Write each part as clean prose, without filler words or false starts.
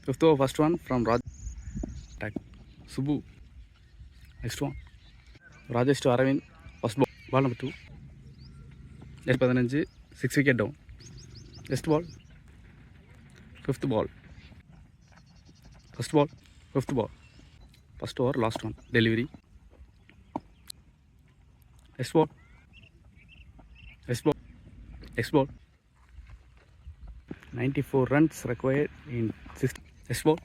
Fifth over, first one from Raj. Attack. Subbu. Next one. Rajesh to Aravind. First ball. Ball number 2. Next 15. 6 wicket down. Next ball. Fifth ball. First ball. Fifth ball. First over, last one. Delivery. Next ball. Next ball. Next ball. 94 runs required in 6th. Next ball.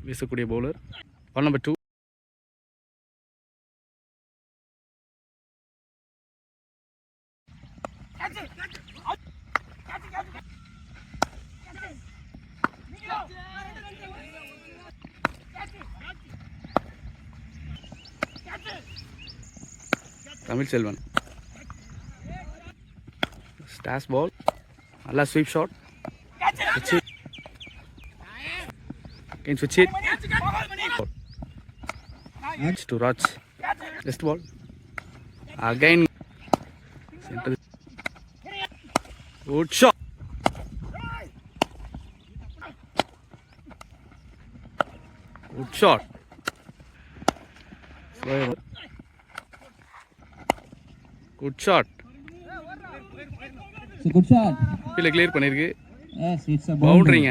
வீசக்கூடிய bowler. Ball number 2. Tamil Selvan. ஸ்டாஸ் ball. நல்லா sweep shot. Can switch it. To Raj. Next ball. Again. Center. Good shot. Good shot. Good shot. It's a good shot. Clear பண்ணிருக்கு. Yes, it's a boundary.